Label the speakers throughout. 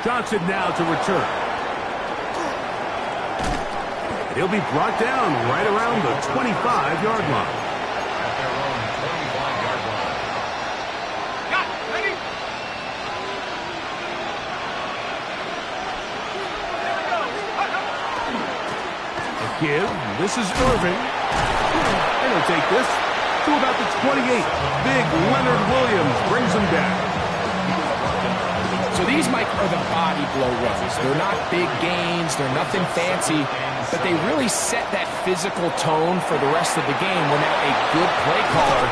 Speaker 1: Johnson now to return. He'll be brought down right around the 25-yard line.
Speaker 2: At their own 25-yard line.
Speaker 3: Got it. Ready?
Speaker 1: A give. This is Irving. And he'll take this to about the 28. Big Leonard Williams brings him down.
Speaker 4: So these, Mike, are the body blow runs. They're not big gains. They're nothing fancy. But they really set that physical tone for the rest of the game where now a good play caller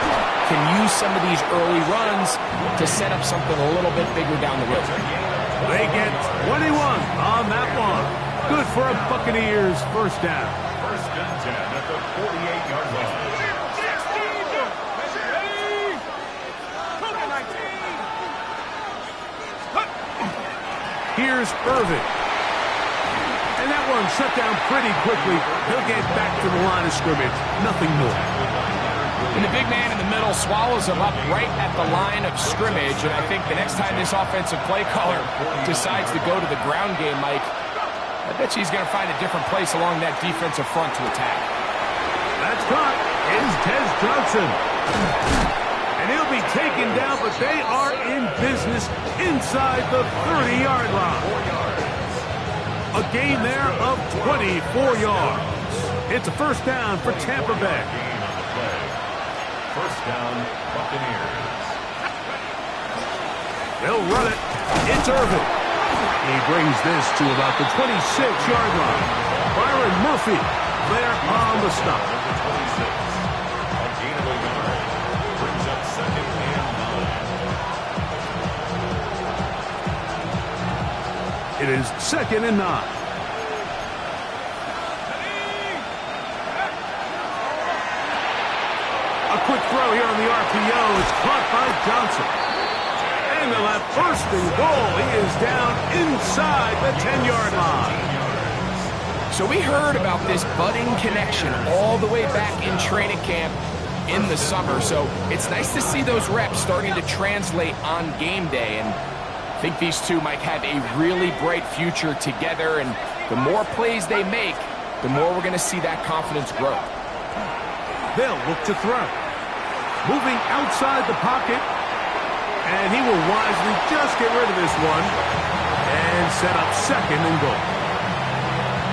Speaker 4: can use some of these early runs to set up something a little bit bigger down the road.
Speaker 1: They get 21 on that one. Good for a Buccaneers first down.
Speaker 2: First and 10 at the 48-yard line.
Speaker 1: Here's Irving. And that one shut down pretty quickly. He'll get back to the line of scrimmage. Nothing more.
Speaker 4: And the big man in the middle swallows him up right at the line of scrimmage. And I think the next time this offensive play caller decides to go to the ground game, Mike, I bet you he's going to find a different place along that defensive front to attack.
Speaker 1: That's caught. Is Tez Johnson. And he'll be taken down, but they are in business inside the 30-yard line. A gain there of 24 yards. It's a first down for Tampa Bay.
Speaker 2: First down, Buccaneers.
Speaker 1: They'll run it. It's Irving. He brings this to about the 26-yard line. Byron Murphy there on the stop.
Speaker 2: Number 26. A gain of a yard. Brings up second and 9.
Speaker 1: It is second and 9. A quick throw here on the RPO is caught by Johnson. And they'll have first and goal. He is down inside the 10-yard line.
Speaker 4: So we heard about this budding connection all the way back in training camp in the summer. So it's nice to see those reps starting to translate on game day. And I think these two might have a really bright future together. And the more plays they make, the more we're going to see that confidence grow.
Speaker 1: They'll look to throw. Moving outside the pocket. And he will wisely just get rid of this one. And set up second and goal.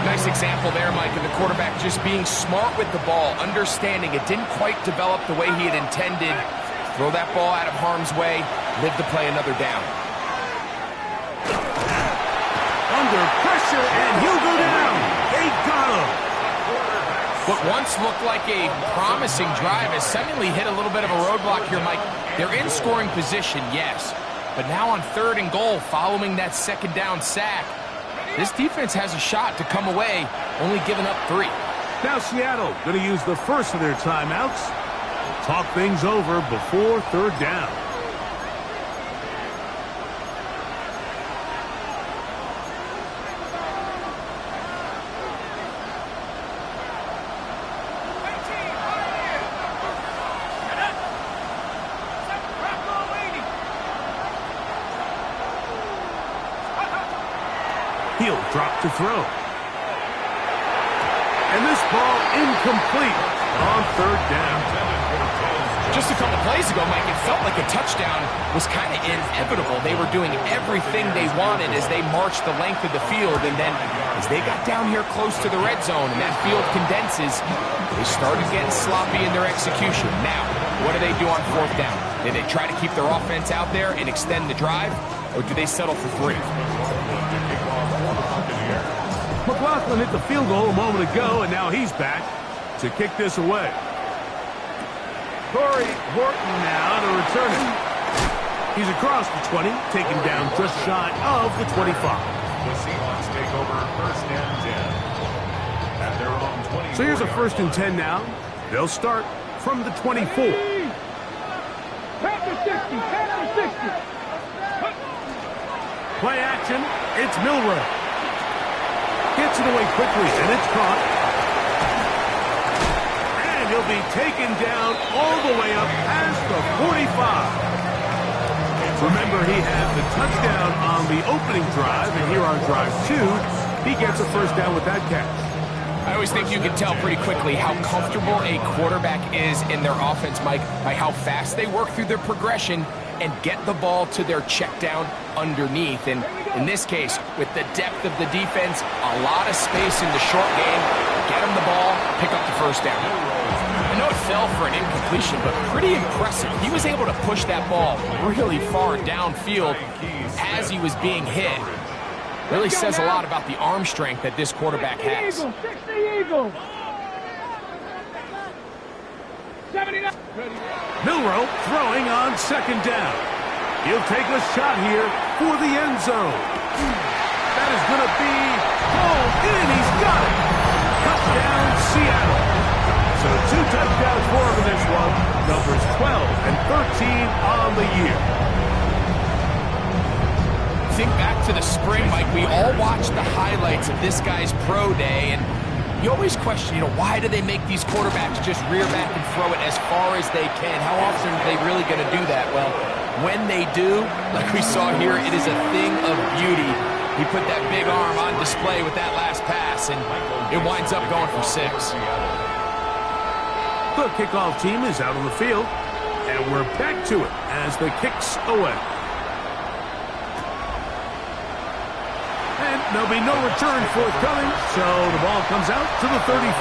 Speaker 4: Nice example there, Mike, of the quarterback just being smart with the ball, understanding it didn't quite develop the way he had intended. Throw that ball out of harm's way, live to play another down.
Speaker 1: Under pressure, and he'll go down. They got him.
Speaker 4: What once looked like a promising drive has suddenly hit a little bit of a roadblock here, Mike. They're in scoring position, yes. But now on third and goal, following that second down sack, this defense has a shot to come away, only giving up 3.
Speaker 1: Now Seattle going to use the first of their timeouts. Talk things over before third down. He'll drop to throw. And this ball incomplete on third down.
Speaker 4: Just a couple plays ago, Mike, it felt like a touchdown was kind of inevitable. They were doing everything they wanted as they marched the length of the field. And then as they got down here close to the red zone and that field condenses, they started getting sloppy in their execution. Now, what do they do on fourth down? Do they try to keep their offense out there and extend the drive, or do they settle for 3?
Speaker 1: McLaughlin hit the field goal a moment ago, and now he's back to kick this away. Corey Horton now to return it. He's across the 20, taken down just shy of the 25.
Speaker 2: The Seahawks take over first and 10. At their own 20.
Speaker 1: So here's a first and 10 now. They'll start from the 24. Play action. It's Milroe. Gets it away quickly, and it's caught. And he'll be taken down all the way up past the 45. Remember, he had the touchdown on the opening drive, and here on drive 2, he gets a first down with that catch.
Speaker 4: I always think you can tell pretty quickly how comfortable a quarterback is in their offense, Mike, by how fast they work through their progression and get the ball to their check down underneath. And in this case, with the depth of the defense, a lot of space in the short game, get him the ball, pick up the first down. I know it fell for an incompletion, but pretty impressive. He was able to push that ball really far downfield as he was being hit. Really says a lot about the arm strength that this quarterback has.
Speaker 1: Milroe throwing on second down. He'll take a shot here for the end zone. That is going to be pulled in. He's got it. Touchdown, Seattle. So 2 touchdowns for him in this one. Numbers 12 and 13 on the year.
Speaker 4: Think back to the spring, Mike. We all watched the highlights of this guy's pro day, and you always question, why do they make these quarterbacks just rear back and throw it as far as they can? How often are they really going to do that? Well, when they do, like we saw here, it is a thing of beauty. He put that big arm on display with that last pass, and it winds up going for 6.
Speaker 1: The kickoff team is out on the field, and we're back to it as the kick's away. And there'll be no return forthcoming, so the ball comes out to the 35.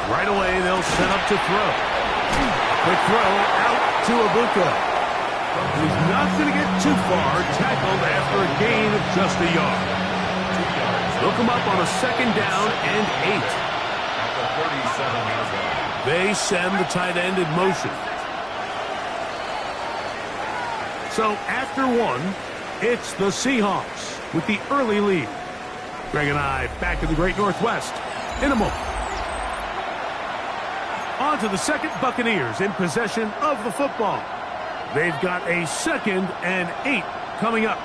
Speaker 1: Right away, they'll set up to throw. Quick throw out to Abuka. He's not going to get too far, tackled after a gain of just a yard. Look him up on a second down and 8. They send the tight end in motion. So after 1, it's the Seahawks with the early lead. Greg and I back in the Great Northwest in a moment. On to the second, Buccaneers in possession of the football. They've got a 2nd and 8 coming up.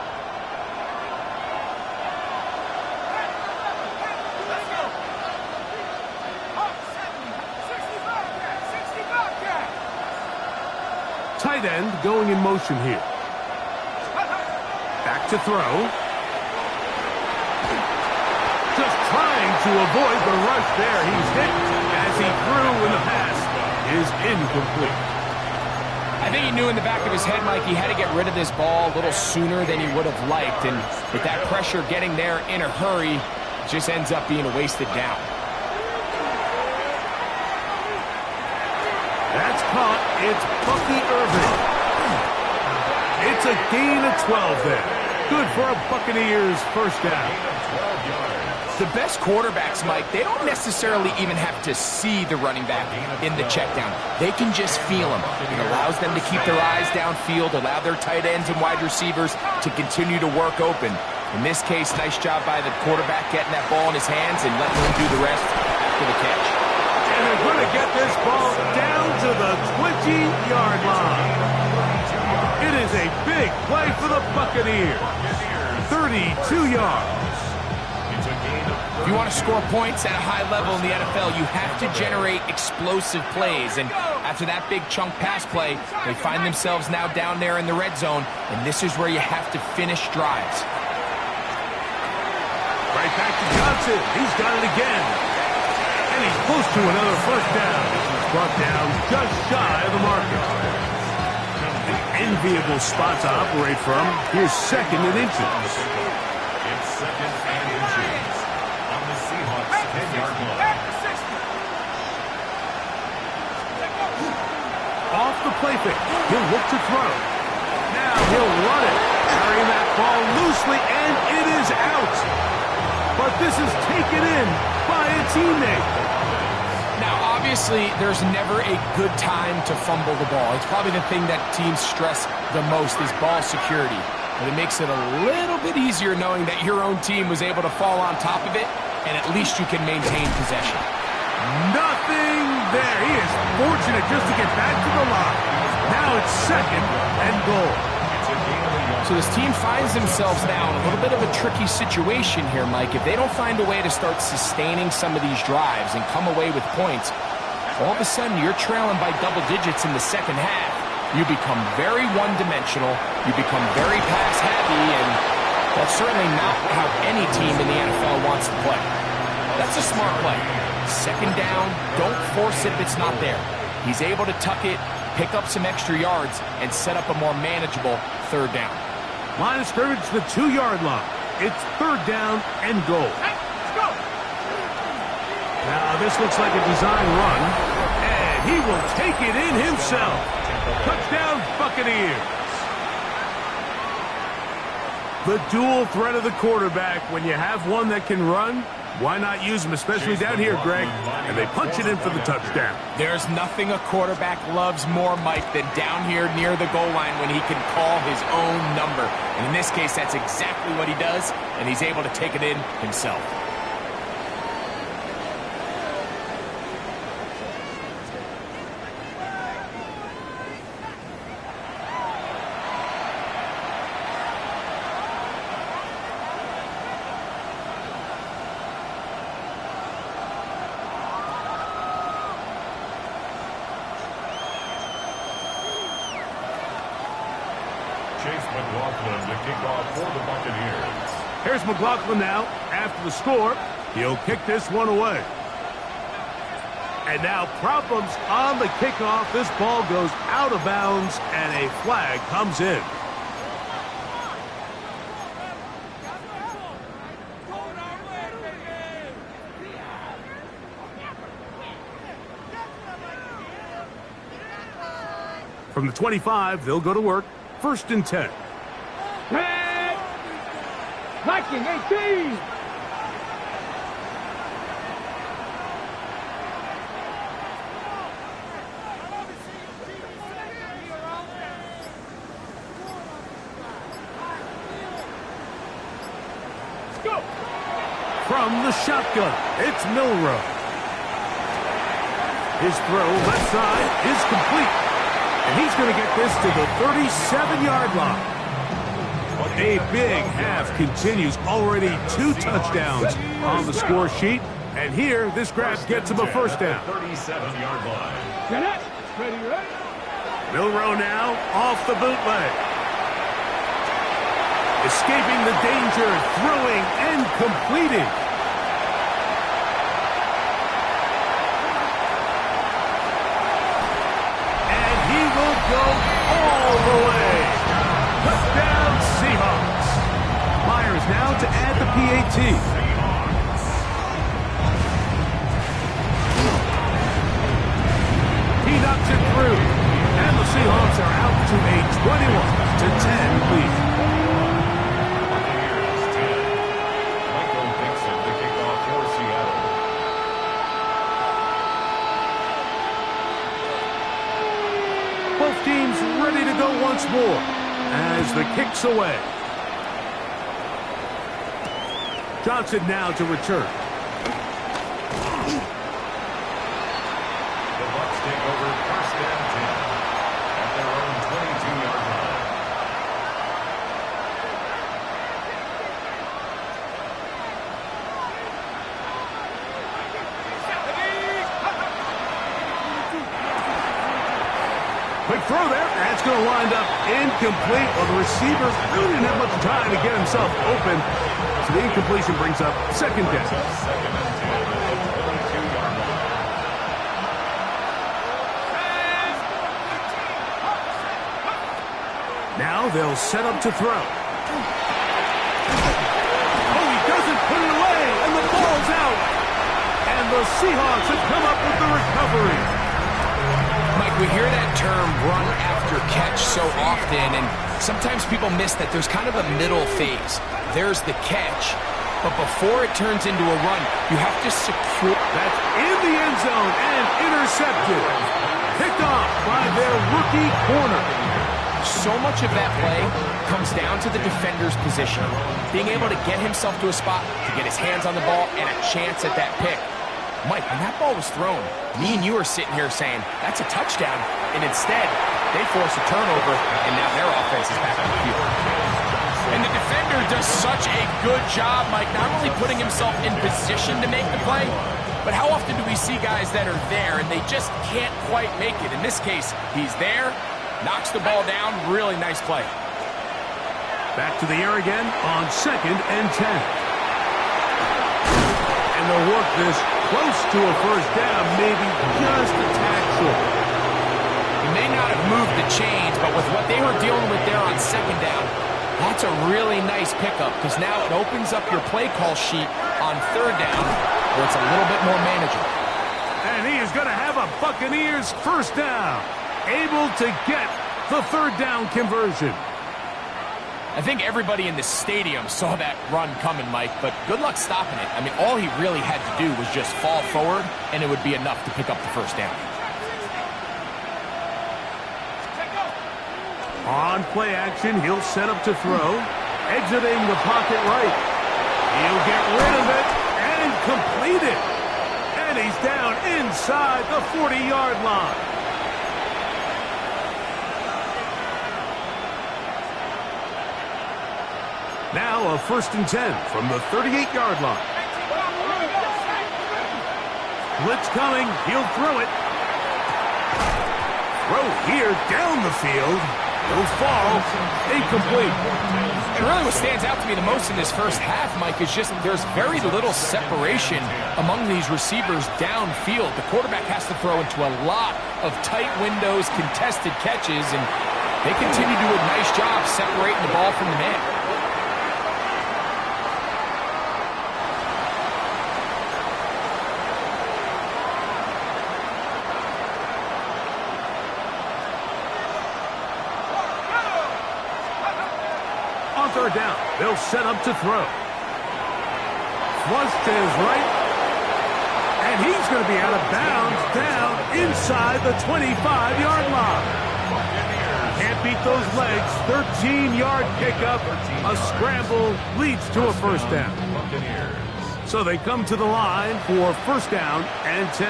Speaker 1: Tight end going in motion here. Back to throw. Just trying to avoid the rush there. He's hit as he threw, and the pass is incomplete.
Speaker 4: I think he knew in the back of his head, Mike, he had to get rid of this ball a little sooner than he would have liked. And with that pressure getting there in a hurry, it just ends up being a wasted down.
Speaker 1: That's caught. It's Bucky Irving. It's a gain of 12 there. Good for a Buccaneers first down.
Speaker 4: The best quarterbacks, Mike, they don't necessarily even have to see the running back in the check down. They can just feel him. It allows them to keep their eyes downfield, allow their tight ends and wide receivers to continue to work open. In this case, nice job by the quarterback getting that ball in his hands and letting him do the rest after the catch.
Speaker 1: And they're going to get this ball down to the 20-yard line. It is a big play for the Buccaneers. 32 yards.
Speaker 4: If you want to score points at a high level in the NFL, you have to generate explosive plays. And after that big chunk pass play, they find themselves now down there in the red zone, and this is where you have to finish drives.
Speaker 1: Right back to Johnson. He's got it again. And he's close to another first down. He's brought down just shy of the marker. An enviable spot to operate from. Here's 2nd and inches.
Speaker 2: It's 2nd and inches on the Seahawks 10-yard line.
Speaker 1: Off the play fake. He'll look to throw. Now he'll run it. Carrying that ball loosely, and it is out. But this is taken in by a teammate.
Speaker 4: Now, obviously, there's never a good time to fumble the ball. It's probably the thing that teams stress the most is ball security. But it makes it a little bit easier knowing that your own team was able to fall on top of it, and at least you can maintain possession.
Speaker 1: Nothing there. He is fortunate just to get back to the line. Now it's second and goal.
Speaker 4: So this team finds themselves now in a little bit of a tricky situation here, Mike. If they don't find a way to start sustaining some of these drives and come away with points, all of a sudden you're trailing by double digits in the second half. You become very one-dimensional, you become very pass-happy, and that's certainly not how any team in the NFL wants to play. That's a smart play. Second down, don't force it if it's not there. He's able to tuck it, pick up some extra yards, and set up a more manageable third down.
Speaker 1: Line of scrimmage to the 2-yard line. It's third down and goal.
Speaker 3: Hey, let's go.
Speaker 1: Now this looks like a design run, and he will take it in himself. Touchdown, Buccaneers. The dual threat of the quarterback. When you have one that can run, why not use him, especially down here, Greg? And they punch it in for the touchdown.
Speaker 4: There's nothing a quarterback loves more, Mike, than down here near the goal line when he can call his own number. And in this case, that's exactly what he does, and he's able to take it in himself.
Speaker 2: Chase McLaughlin to kick off for the Buccaneers.
Speaker 1: Here's McLaughlin now. After the score, he'll kick this one away. And now problems on the kickoff. This ball goes out of bounds, and a flag comes in. From the 25, they'll go to work. First and 10.
Speaker 3: Viking 18.
Speaker 1: Go. From the shotgun, it's Milroe. His throw left side is complete. And he's going to get this to the 37-yard line. A big half continues. Already 2 touchdowns on the score sheet. And here, this grab gets him a first down.
Speaker 2: 37-yard line.
Speaker 3: Get it. Ready, ready.
Speaker 1: Milroe now off the bootleg. Escaping the danger, throwing and completing. And he will go all the way. Touchdown Seahawks. Myers now to add the PAT. He knocks it through. And the Seahawks are out to a 21-10 lead.
Speaker 2: Buccaneers 10. Michael Dixon to kick off for Seattle.
Speaker 1: Both teams ready to go once more as the kick's away. Johnson now to return.
Speaker 2: The Bucs take over first and 10 at their own 22-yard line.
Speaker 1: Quick throw there. That's going to wind up incomplete. Well, the receiver really didn't have much time to get himself open. So the incompletion brings up second down.
Speaker 2: Second and 10 at the 22-yard line.
Speaker 1: Now they'll set up to throw. Oh, he doesn't put it away, and the ball's out. And the Seahawks have come up with the recovery.
Speaker 4: Mike, we hear that term run after catch so often, and sometimes people miss that there's kind of a middle phase. There's the catch, but before it turns into a run, you have to secure.
Speaker 1: That's in the end zone and intercepted. Picked off by their rookie corner.
Speaker 4: So much of that play comes down to the defender's position, being able to get himself to a spot to get his hands on the ball and a chance at that pick. Mike, when that ball was thrown, me and you are sitting here saying, that's a touchdown. And instead, They force a turnover, and now their offense is back on the field. And the defender does such a good job, Mike, not only putting himself in position to make the play, but how often do we see guys that are there and they just can't quite make it? In this case, he's there, knocks the ball down, really nice play.
Speaker 1: Back to the air again on 2nd and 10. And they'll work this close to a first down, maybe just a tad short.
Speaker 4: He may not have moved the chains, but with what they were dealing with there on 2nd down, that's a really nice pickup because now it opens up your play call sheet on 3rd down where it's a little bit more manageable.
Speaker 1: And he is going to have a Buccaneers first down, able to get the 3rd down conversion.
Speaker 4: I think everybody in the stadium saw that run coming, Mike, but good luck stopping it. I mean, all he really had to do was just fall forward, and it would be enough to pick up the first down.
Speaker 1: On play action, he'll set up to throw, exiting the pocket right. He'll get rid of it and complete it. And he's down inside the 40-yard line. Now a 1st and 10 from the 38-yard line. Blitz coming. He'll throw it. Throw here down the field. He'll fall. Incomplete.
Speaker 4: And really what stands out to me the most in this first half, Mike, is just there's very little separation among these receivers downfield. The quarterback has to throw into a lot of tight windows, contested catches, and they continue to do a nice job separating the ball from the man.
Speaker 1: Third down. They'll set up to throw. Flush to his right. And he's going to be out of bounds down inside the 25-yard line. Can't beat those legs. 13-yard pickup. A scramble leads to a first down. So they come to the line for 1st down and 10.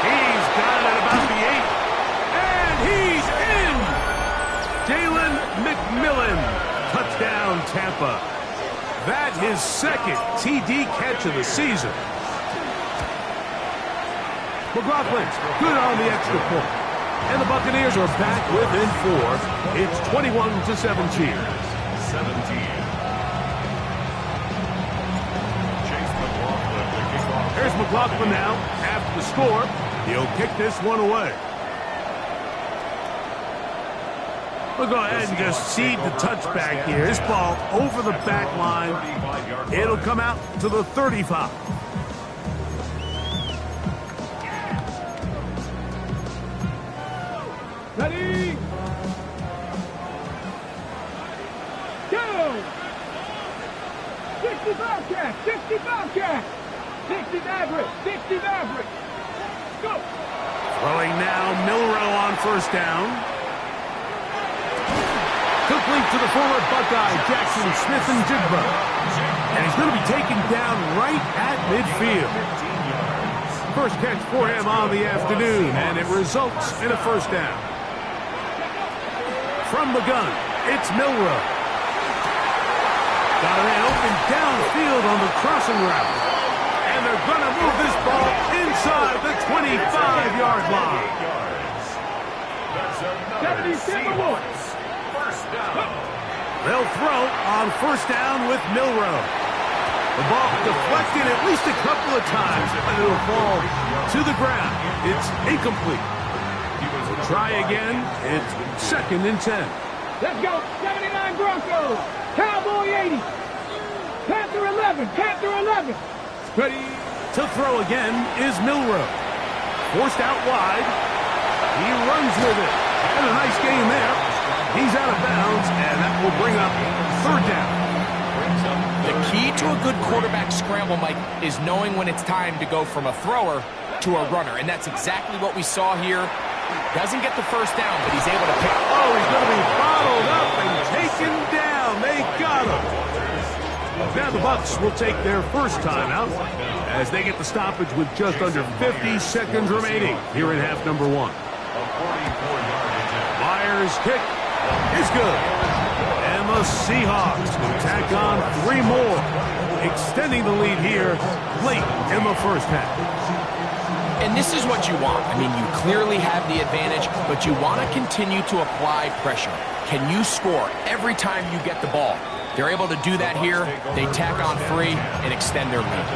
Speaker 1: He's got it about the 8. He's in! Jalen McMillan. Touchdown, Tampa. That his 2nd TD catch of the season. McLaughlin's good on the extra point. And the Buccaneers are back within 4. It's 21-17. Here's McLaughlin now. After the score, he'll kick this one away. We'll go ahead and just cede the touchback here. This ball over the back line. It'll come out to the 35.
Speaker 3: Ready? Go! 60 Bobcat! 60 Bobcat! 60 Maverick! 60 Maverick! Go!
Speaker 1: Throwing now, Milroe on 1st down. Complete to the former Buckeye, Jackson Smith-Njigba. And he's going to be taken down right at midfield. First catch for him on the afternoon, and it results in a first down. From the gun, it's Milroe. Got a man open downfield on the crossing route. And they're going to move this ball inside the 25-yard line.
Speaker 3: 77 Wolves.
Speaker 1: They'll throw on 1st down with Milroe. The ball deflected at least a couple of times, but it'll fall to the ground. It's incomplete. We'll try again. It's 2nd and 10.
Speaker 3: Let's go. 79 Broncos. Cowboy 80. Panther 11. Panther 11. Ready?
Speaker 1: To throw again is Milroe. Forced out wide. He runs with it. And a nice game there. He's out of bounds, and that will bring up 3rd down.
Speaker 4: The key to a good quarterback scramble, Mike, is knowing when it's time to go from a thrower to a runner, and that's exactly what we saw here. Doesn't get the first down, but he's able to pick.
Speaker 1: Oh, he's going to be bottled up and taken down. They got him. Now the Bucs will take their first timeout as they get the stoppage with just under 50 seconds remaining here in half number one. Myers' kick is good. And the Seahawks will tack on 3 more, extending the lead here late in the first half.
Speaker 4: And this is what you want. I mean, you clearly have the advantage, but you want to continue to apply pressure. Can you score every time you get the ball? They're able to do that here. They tack on 3 and extend their lead.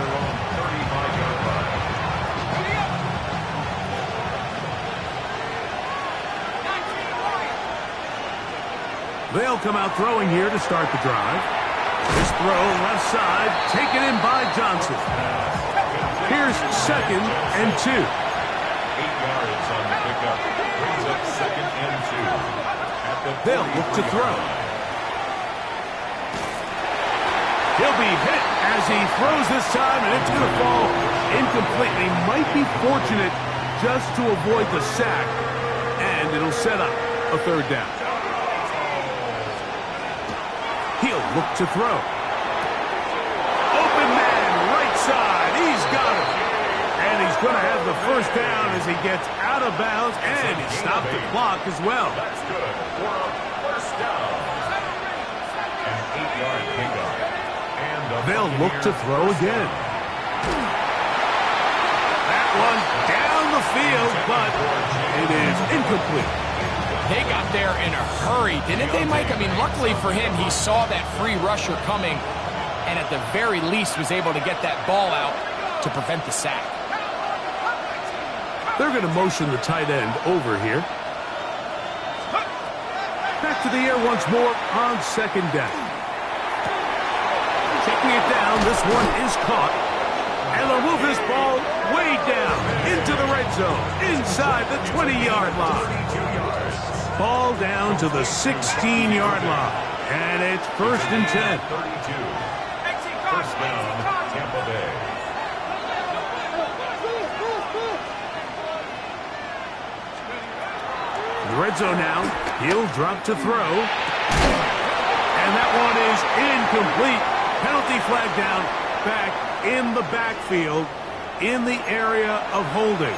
Speaker 1: They'll come out throwing here to start the drive. This throw left side, taken in by Johnson. Here's 2nd and 2.
Speaker 2: 8 yards on the pickup. Brings up 2nd and 2.
Speaker 1: They'll look to throw. He'll be hit as he throws this time, and it's going to fall incomplete. He might be fortunate just to avoid the sack, and it'll set up a 3rd down. He'll look to throw. Open man, right side. He's got it. And he's going to have the first down as he gets out of bounds, and he stopped the clock as well.
Speaker 2: That's good for a first down. An 8-yard pickup.
Speaker 1: They'll look to throw again. That one down the field, but it is incomplete.
Speaker 4: They got there in a hurry, didn't they, Mike? I mean, luckily for him, he saw that free rusher coming and at the very least was able to get that ball out to prevent the sack.
Speaker 1: They're going to motion the tight end over here. Back to the air once more on 2nd down. Taking it down, this one is caught. And they'll move this ball way down into the red zone, inside the 20-yard line. Ball down to the 16-yard line. And it's 1st and 10.
Speaker 2: 32. First down, Tampa Bay.
Speaker 1: The red zone now. He'll drop to throw. And that one is incomplete. Penalty flag down, back in the backfield, in the area of holding.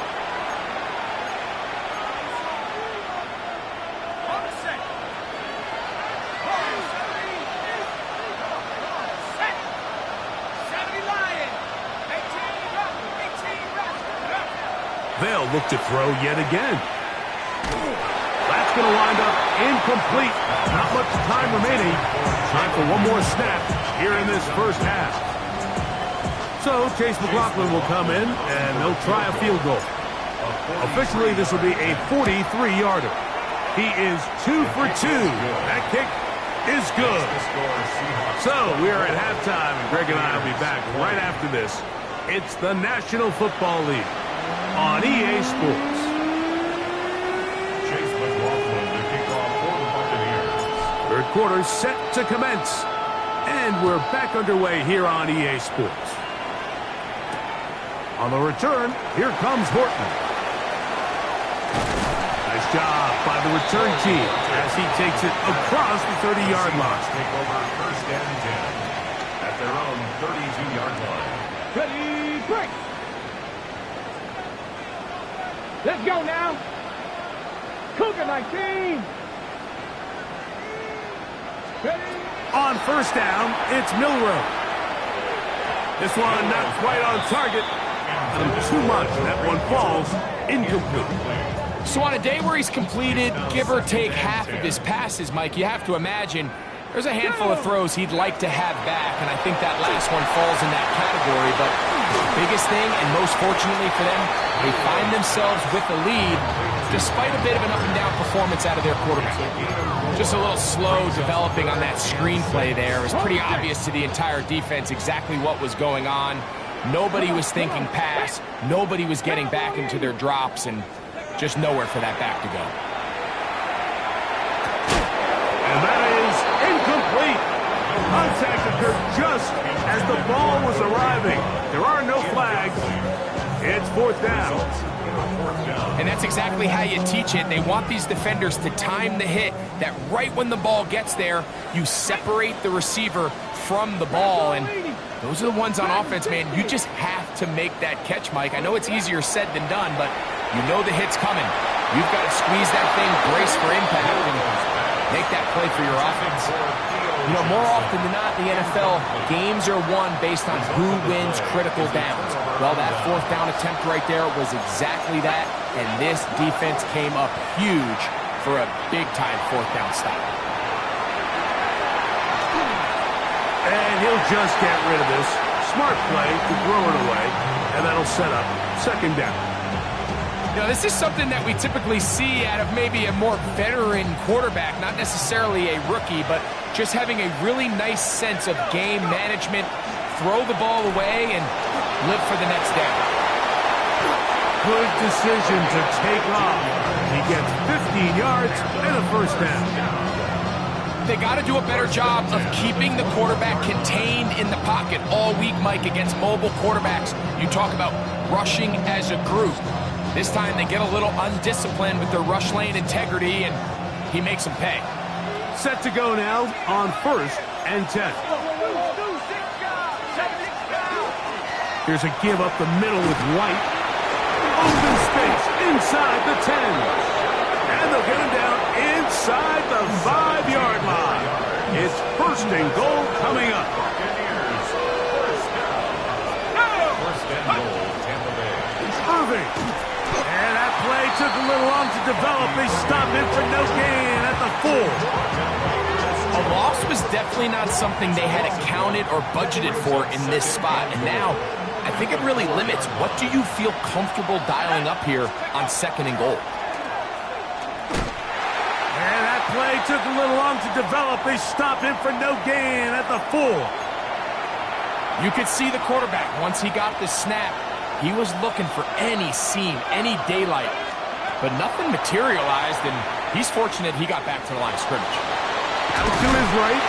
Speaker 1: They'll look to throw yet again. That's going to wind up incomplete. Not much time remaining. Time for one more snap here in this first half. So Chase McLaughlin will come in, and they'll try a field goal. Officially, this will be a 43-yarder. He is 2 for 2. That kick is good. So we are at halftime, and Greg and I will be back right after this. It's the National Football League on EA Sports.
Speaker 2: Chase McLaughlin to kick off for the Buccaneers.
Speaker 1: Third quarter set to commence. And we're back underway here on EA Sports. On the return, here comes Horton. Nice job by the return team as he takes it across the 30-yard line.
Speaker 2: Take over 1st and 10 at their own 32-yard line.
Speaker 3: Ready, break. Let's go now. Cougar 19. Ready.
Speaker 1: On 1st down, it's Milroe. This one not quite on target. Too much. That one falls incomplete.
Speaker 4: So on a day where he's completed, give or take half of his passes, Mike, you have to imagine there's a handful of throws he'd like to have back, and I think that last one falls in that category. But the biggest thing, and most fortunately for them, they find themselves with the lead despite a bit of an up-and-down performance out of their quarterback. Just a little slow developing on that screenplay there. It was pretty obvious to the entire defense exactly what was going on. Nobody was thinking pass. Nobody was getting back into their drops, and just nowhere for that back to go.
Speaker 1: And that is incomplete. Contact occurred just as the ball was arriving. There are no flags. It's 4th down.
Speaker 4: And that's exactly how you teach it. They want these defenders to time the hit, that right when the ball gets there, you separate the receiver from the ball. And those are the ones on offense, man. You just have to make that catch, Mike. I know it's easier said than done, but you know the hit's coming. You've got to squeeze that thing, brace for impact, and make that play for your offense. You know, more often than not in the NFL, games are won based on who wins critical downs. Well, that fourth down attempt right there was exactly that, and this defense came up huge for a big-time fourth down stop.
Speaker 1: And he'll just get rid of this. Smart play to throw it away, and that'll set up second down.
Speaker 4: You know, this is something that we typically see out of maybe a more veteran quarterback, not necessarily a rookie, but just having a really nice sense of game management, throw the ball away, and live for the next down.
Speaker 1: Good decision to take off. He gets 15 yards and a first down.
Speaker 4: They got to do a better job of keeping the quarterback contained in the pocket all week, Mike, against mobile quarterbacks. You talk about rushing as a group. This time they get a little undisciplined with their rush lane integrity, and he makes them pay.
Speaker 1: Set to go now on 1st and 10. Here's a give up the middle with White. Open space inside the 10. And they'll get him down inside the 5-yard line. It's 1st and goal coming up. Irving. And that play took a little long to develop. They stopped him for no gain at the 4.
Speaker 4: A loss was definitely not something they had accounted or budgeted for in this spot. And now, I think it really limits what do you feel comfortable dialing up here on 2nd and goal.
Speaker 1: And that play took a little long to develop. They stopped him for no gain at the 4.
Speaker 4: You could see the quarterback, once he got the snap, he was looking for any seam, any daylight, but nothing materialized, and he's fortunate he got back to the line of scrimmage.
Speaker 1: Out to his right.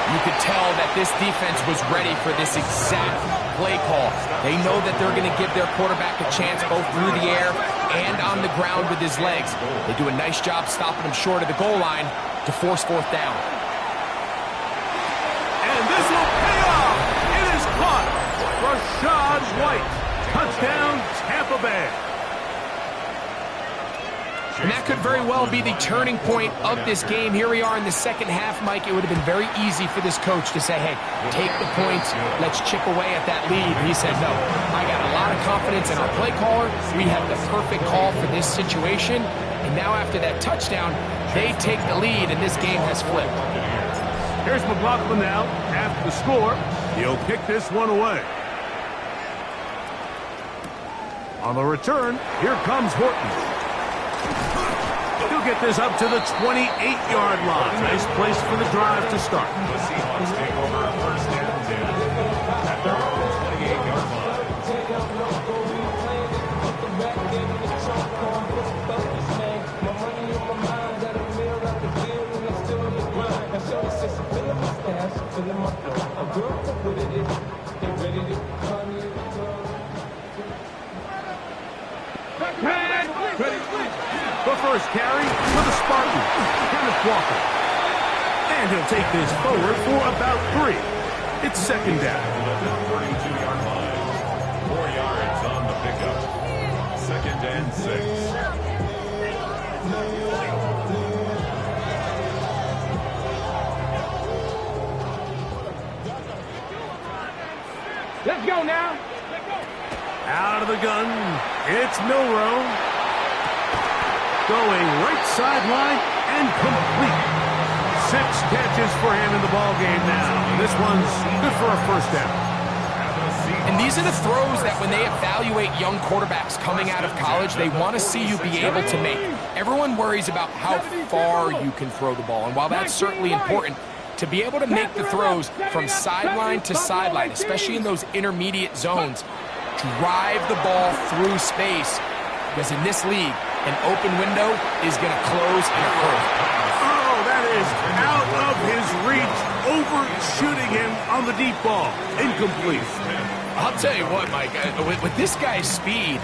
Speaker 4: You could tell that this defense was ready for this exact play call. They know that they're going to give their quarterback a chance both through the air and on the ground with his legs. They do a nice job stopping him short of the goal line to force 4th down.
Speaker 1: And this will pay off. It is caught. Rachaad White. Touchdown, Tampa Bay.
Speaker 4: And that could very well be the turning point of this game. Here we are in the second half, Mike. It would have been very easy for this coach to say, hey, take the points, let's chip away at that lead. And he said, no, I got a lot of confidence in our play caller. We have the perfect call for this situation. And now after that touchdown, they take the lead, and this game has flipped.
Speaker 1: Here's McLaughlin now. After the score, he'll kick this one away. On the return, here comes Horton. He'll get this up to the 28-yard line. Nice place for the drive to start.
Speaker 2: The Seahawks take over 1st and 10 at their own 28-yard line.
Speaker 1: The first carry for the Spartans, Kenneth Walker. And he'll take this forward for about 3. It's 2nd down.
Speaker 2: 42-yard line. 4 yards on the pickup. 2nd and 6.
Speaker 3: Let's go now.
Speaker 1: Out of the gun, it's Milroe. Going right sideline and complete. 6 catches for him in the ballgame now. This one's good for a 1st down.
Speaker 4: And these are the throws that when they evaluate young quarterbacks coming out of college, they want to see you be able to make. Everyone worries about how far you can throw the ball. And while that's certainly important, to be able to make the throws from sideline to sideline, especially in those intermediate zones, drive the ball through space. Because in this league, an open window is going to close in a hurry.
Speaker 1: Oh, that is out of his reach, overshooting him on the deep ball. Incomplete.
Speaker 4: I'll tell you what, Mike, with this guy's speed,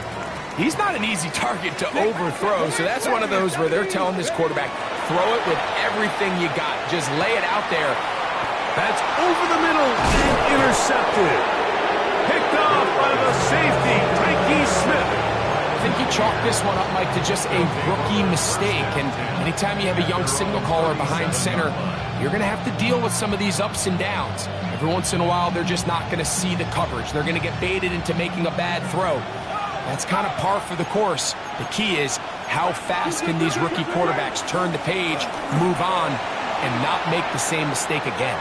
Speaker 4: He's not an easy target to overthrow, so that's one of those where they're telling this quarterback, throw it with everything you got. Just lay it out there.
Speaker 1: That's over the middle and intercepted. Picked off by the safety, Tyke Smith.
Speaker 4: I think you chalk this one up, Mike, to just a rookie mistake. And anytime you have a young signal caller behind center, you're going to have to deal with some of these ups and downs. Every once in a while, they're just not going to see the coverage. They're going to get baited into making a bad throw. That's kind of par for the course. The key is how fast can these rookie quarterbacks turn the page, move on, and not make the same mistake again.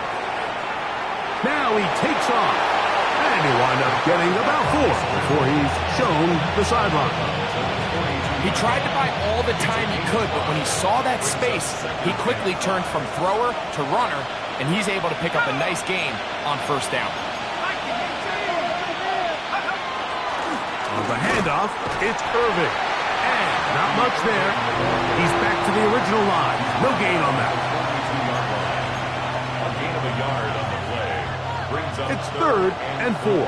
Speaker 1: Now he takes off, and he'll wind up getting about 4 before he's shown the sideline.
Speaker 4: He tried to buy all the time he could, but when he saw that space, he quickly turned from thrower to runner, and he's able to pick up a nice gain on first down.
Speaker 1: On the handoff, it's Irving. And not much there. He's back to the original line. No gain on that.
Speaker 2: A gain of a yard on the play. Brings up
Speaker 1: It's 3rd and 4.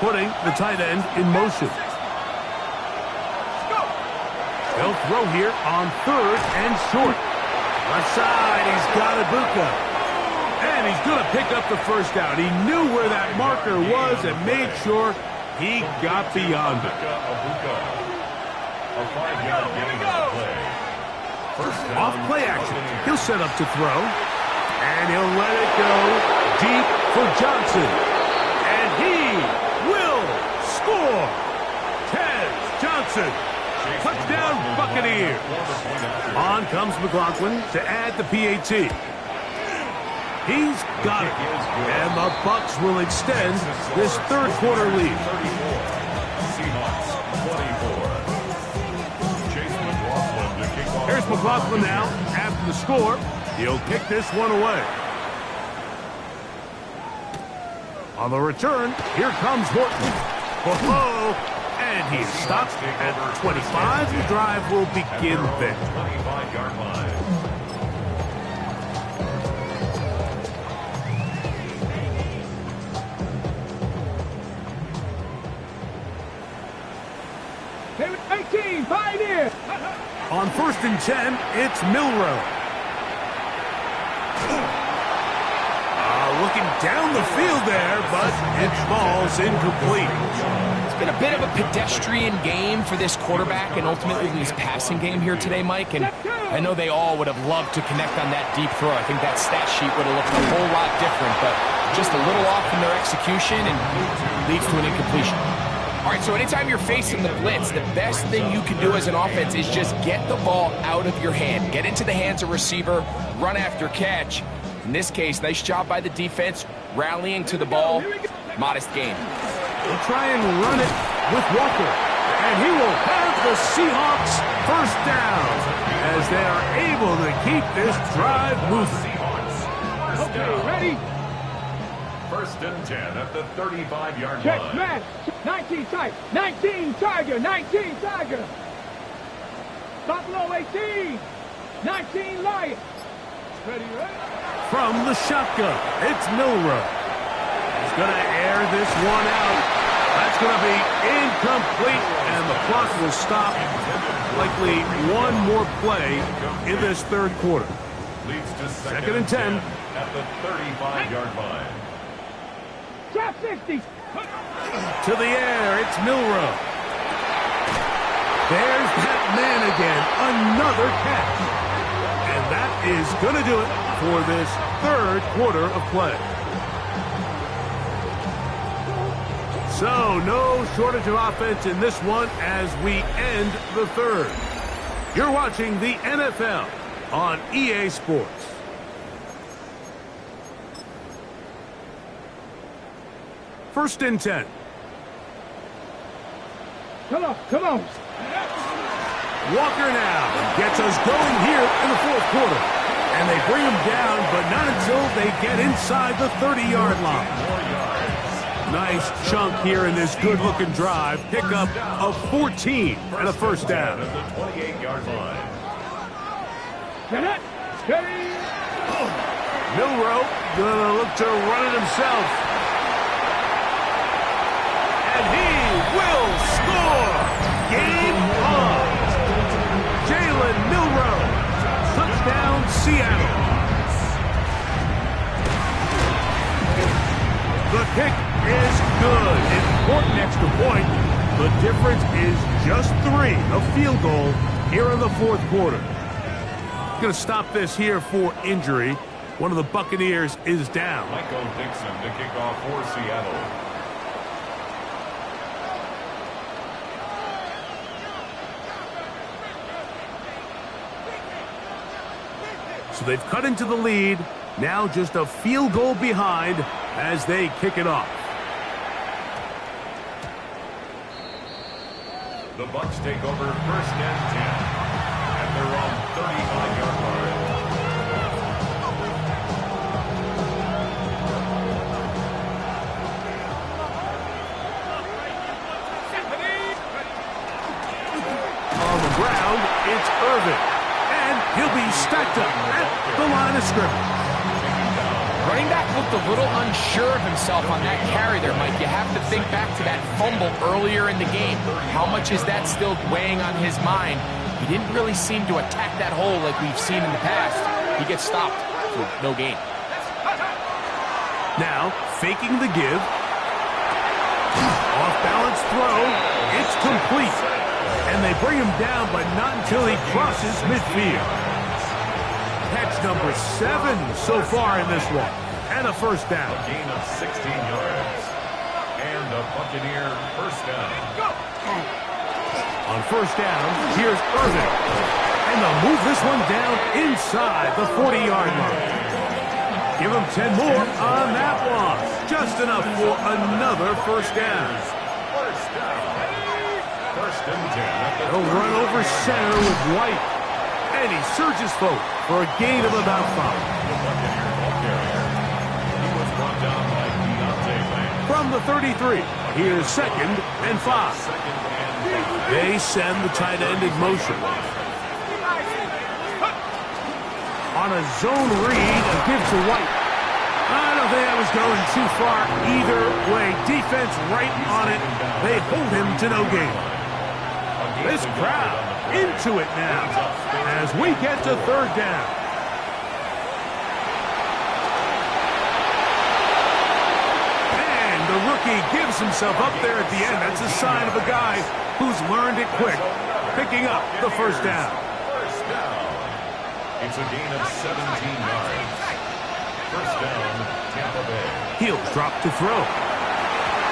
Speaker 1: Putting the tight end in motion. They'll throw here on 3rd and short. Left side, he's got Ibuka. And he's going to pick up the first down. He knew where that marker was and made sure he got beyond it.
Speaker 2: A 5-yard gain on the play. First down.
Speaker 1: Off play action. He'll set up to throw. And he'll let it go deep for Johnson. And he will score. Tez Johnson. Touchdown Buccaneers. On comes McLaughlin to add the PAT. He's got it. And the Bucs will extend this third quarter lead.
Speaker 2: Seahawks 24. Chase McLaughlin to kick off.
Speaker 1: Here's McLaughlin now after the score. He'll kick this one away. On the return, here comes Horton. Whoa! And he stops at 25. The drive will begin there.
Speaker 2: 25-yard line.
Speaker 3: They were 18, Pioneer.
Speaker 1: On 1st and 10, it's Milroe. Looking down the field there, but it falls incomplete.
Speaker 4: It's been a bit of a pedestrian game for this quarterback and ultimately this passing game here today, Mike. And I know they all would have loved to connect on that deep throw. I think that stat sheet would have looked a whole lot different, but just a little off in their execution and leads to an incompletion. All right, so anytime you're facing the blitz, the best thing you can do as an offense is just get the ball out of your hand. Get into the hands of receiver, run after catch. In this case, nice job by the defense, rallying to the ball. Modest gain.
Speaker 1: They'll try and run it with Walker. And he will have the Seahawks first down as they are able to keep this drive moving.
Speaker 3: Okay, ready?
Speaker 2: 1st and 10 at the 35-yard
Speaker 3: Check,
Speaker 2: line.
Speaker 3: match. 19 tight. 19 Tiger. 19 Tiger. Buffalo 18. 19 Lions. Ready, ready?
Speaker 1: From the shotgun, it's Milroe. He's going to air this one out. That's going to be incomplete, and the clock will stop. Likely one more play in this third quarter.
Speaker 2: Leads to
Speaker 1: 2nd and 10.
Speaker 2: at the 35-yard line.
Speaker 3: Drop 60.
Speaker 1: To the air, it's Milroe. There's that man again, another catch. And that is going to do it for this third quarter of play. So, no shortage of offense in this one as we end the third. You're watching the NFL on EA Sports. First and 10.
Speaker 3: Come on, come on.
Speaker 1: Walker now gets us going here in the fourth quarter. And they bring him down, but not until they get inside the 30-yard line. Nice chunk here in this good-looking drive. Pickup of 14 and a first down.
Speaker 2: At the 28-yard line.
Speaker 3: Get it. Steady.
Speaker 1: Milroe gonna look to run it himself. Game on. Jalen Milroe. Touchdown, Seattle. The kick is good. Important extra point. The difference is just 3. A field goal here in the fourth quarter. Going to stop this here for injury. One of the Buccaneers is down.
Speaker 2: Michael Dixon to kick off for Seattle.
Speaker 1: So they've cut into the lead. Now just a field goal behind as they kick it off.
Speaker 2: The Bucs take over 1st and 10 at their own 35-yard line.
Speaker 1: On the ground, it's Irvin. And he'll be stacked up at the line of scrimmage.
Speaker 4: Running back looked a little unsure of himself on that carry there, Mike. You have to think back to that fumble earlier in the game. How much is that still weighing on his mind? He didn't really seem to attack that hole like we've seen in the past. He gets stopped for no gain.
Speaker 1: Now, faking the give. Off-balance throw. It's complete. And they bring him down, but not until he crosses midfield. Catch number 7 so far in this one. And a first down.
Speaker 2: A gain of 16 yards. And a Buccaneer first down.
Speaker 1: On first down, here's Irvin. And they'll move this one down inside the 40-yard line. Give him 10 more on that one. Just enough for another first down.
Speaker 2: First down. 1st and 10.
Speaker 1: They'll run over center with White. And he surges forward for a gain of about 5.
Speaker 2: The Buccaneer ball carrier. He was brought down by Deontay Banks.
Speaker 1: From the 33, here's 2nd and 5.
Speaker 2: Second and 5.
Speaker 1: They send the tight end in motion. On a zone read, a give to White. I don't think that was going too far either way. Defense right on it. They hold him to no gain. This crowd into it now as we get to 3rd down. And the rookie gives himself up there at the end. That's a sign of a guy who's learned it quick, picking up the first down.
Speaker 2: First down. It's a gain of 17 yards. First down, Tampa Bay.
Speaker 1: He'll drop to throw.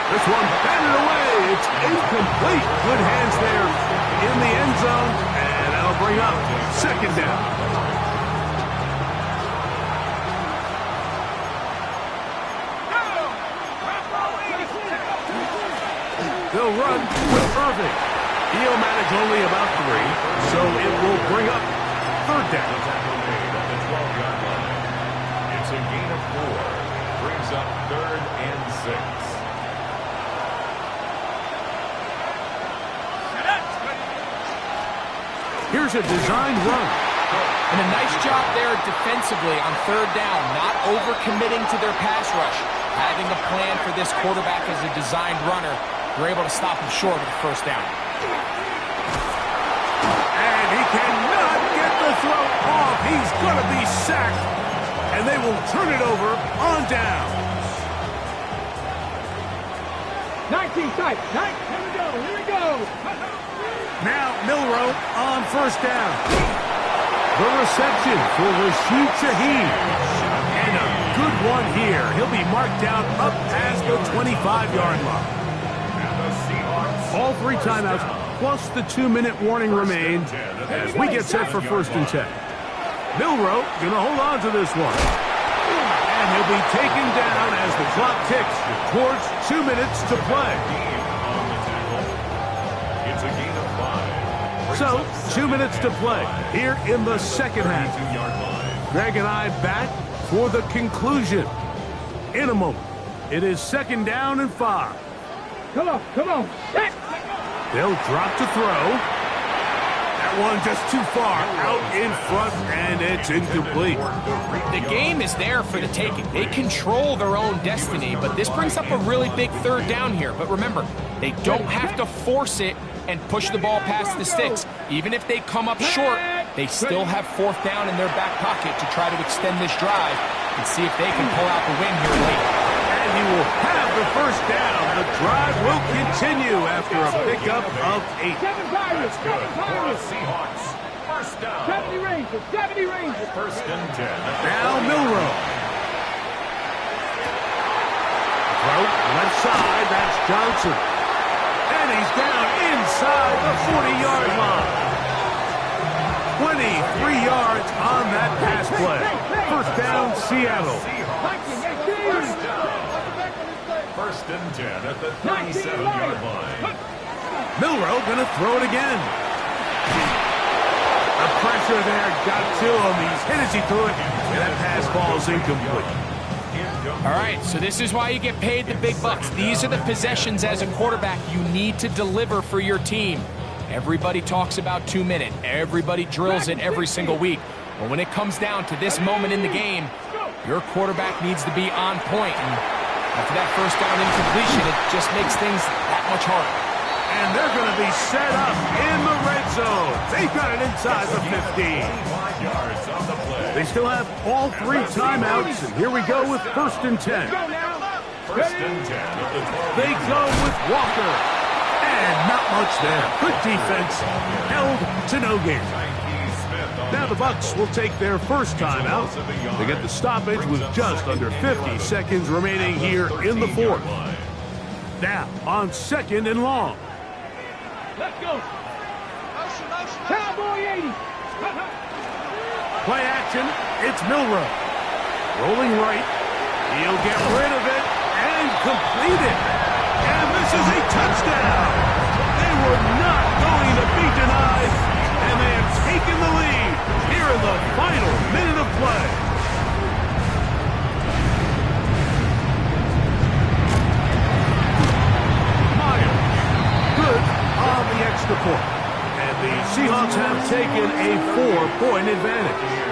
Speaker 1: This one batted away. It's incomplete. Good hands there in the end zone. And that'll bring up 2nd down. They'll run with Irving. He'll manage only about 3, so it will bring up 3rd down.
Speaker 2: Tackle made at the 12-yard line. It's a gain of 4. Brings up 3rd and 6.
Speaker 1: Here's a designed run.
Speaker 4: And a nice job there defensively on 3rd down, not overcommitting to their pass rush. Having a plan for this quarterback as a designed runner, they're able to stop him short of the first down.
Speaker 1: And he cannot get the throw off. He's going to be sacked. And they will turn it over on down.
Speaker 3: 19 tight. Here we go. Here we go.
Speaker 1: Now Milroe on first down. The reception for Rashid Shaheed. And a good one here. He'll be marked down up past the 25-yard line. All 3 timeouts plus the 2-minute warning remain as we get set for 1st and 10. Milroe going to hold on to this one. And he'll be taken down as the clock ticks towards 2 minutes to play.
Speaker 2: It's a gain of 5.
Speaker 1: So, 2 minutes to play here in the second half. Greg and I back for the conclusion in a moment. It is 2nd down and 5.
Speaker 3: Come on.
Speaker 1: They'll drop to throw. That one just too far out in front, and it's incomplete.
Speaker 4: The game is there for the taking. They control their own destiny, but this brings up a really big third down here. But remember, they don't have to force it and push the ball past the sticks. Even if they come up short, they still have fourth down in their back pocket to try to extend this drive and see if they can pull out the win here late.
Speaker 1: And he will have the first down. The drive will continue after a pickup of 8.
Speaker 3: 7 Pirates, 7 Pirates.
Speaker 2: Seahawks. First down.
Speaker 3: 70 Rangers, 70 Rangers.
Speaker 2: First and 10.
Speaker 1: Now Milroe. Throw left side, that's Johnson. And he's down inside the 40-yard line. 23 yards on that pass play. First down, Seattle.
Speaker 2: First and 10 at the 37-yard line.
Speaker 1: Milroe going to throw it again. The pressure there got to him. He's hit as he threw it, and that pass falls incomplete.
Speaker 4: All right, so this is why you get paid the big bucks. These are the possessions as a quarterback you need to deliver for your team. Everybody talks about 2 minutes. Everybody drills it every single week. But when it comes down to this moment in the game, your quarterback needs to be on point. And after that first down incompletion, it just makes things that much harder.
Speaker 1: And they're going to be set up in the red zone. They've got it inside the 15. They still have all 3 timeouts, and here we go with first and 10.
Speaker 2: First and 10 at the 12.
Speaker 1: They go with Walker. And not much there. Good defense. Held to no gain. Now the Bucs will take their first timeout. They get the stoppage with just under 50 seconds remaining here in the fourth. Now on second and long.
Speaker 3: Let's go. Cowboy 80.
Speaker 1: Play action. It's Milroe. Rolling right. He'll get rid of it and complete it. And this is a touchdown. They were not going to be denied, and they have taken the lead here in the final minute of play. Myers, good on the extra point. And the Seahawks have taken a 4-point advantage.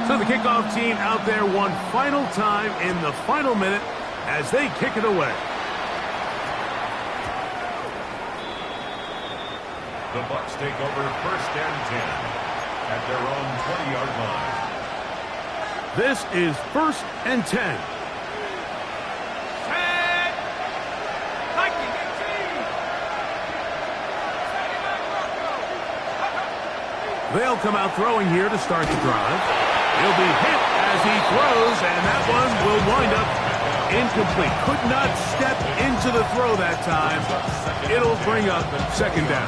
Speaker 1: So the kickoff team out there one final time in the final minute as they kick it away.
Speaker 2: The Bucs take over first and 10 at their own 20-yard line.
Speaker 1: This is first and 10. They'll come out throwing here to start the drive. He'll be hit as he throws, and that one will wind up incomplete. Could not step into the throw that time. It'll bring up second down.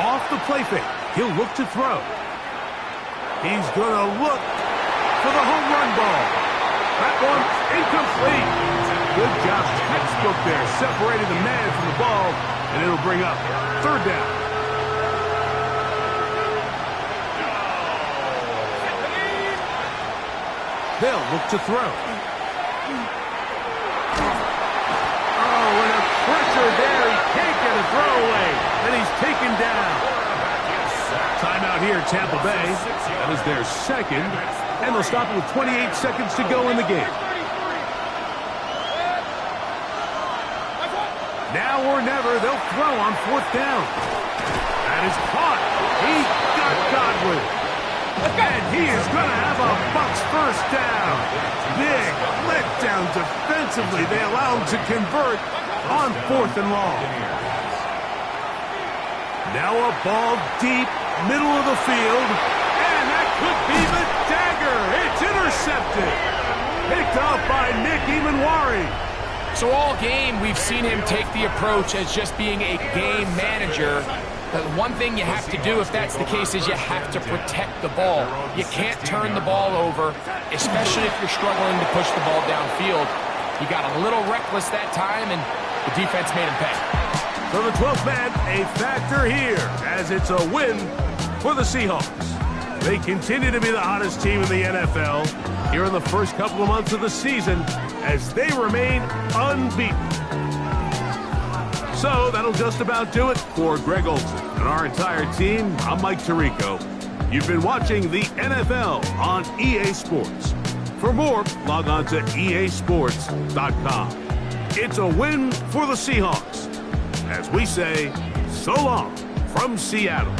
Speaker 1: Off the play fake, he'll look to throw. He's going to look for the home run ball. That one's incomplete. Good job, textbook there, separating the man from the ball, and it'll bring up third down. They'll look to throw. Oh, and a pressure there. He can't get a throw away, and he's taken down. Timeout here, Tampa Bay. That is their second, and they'll stop it with 28 seconds to go in the game. Now or never, they'll throw on fourth down. That is caught. He got Godwin. And he is going to have a Bucs first down. Big letdown defensively. They allow him to convert on fourth and long. Now a ball deep, middle of the field, and that could be the dagger. It's intercepted. Picked up by Nick Emanwari.
Speaker 4: So all game, we've seen him take the approach as just being a game manager. The one thing you have to do if that's the case is you have to protect the ball. You can't turn the ball over, especially if you're struggling to push the ball downfield. He got a little reckless that time, and the defense made him pay.
Speaker 1: So the 12th man, a factor here, as it's a win for the Seahawks. They continue to be the hottest team in the NFL here in the first couple of months of the season as they remain unbeaten. So that'll just about do it for Greg Olsen and our entire team. I'm Mike Tirico. You've been watching the NFL on EA Sports. For more, log on to easports.com. It's a win for the Seahawks. As we say, so long from Seattle.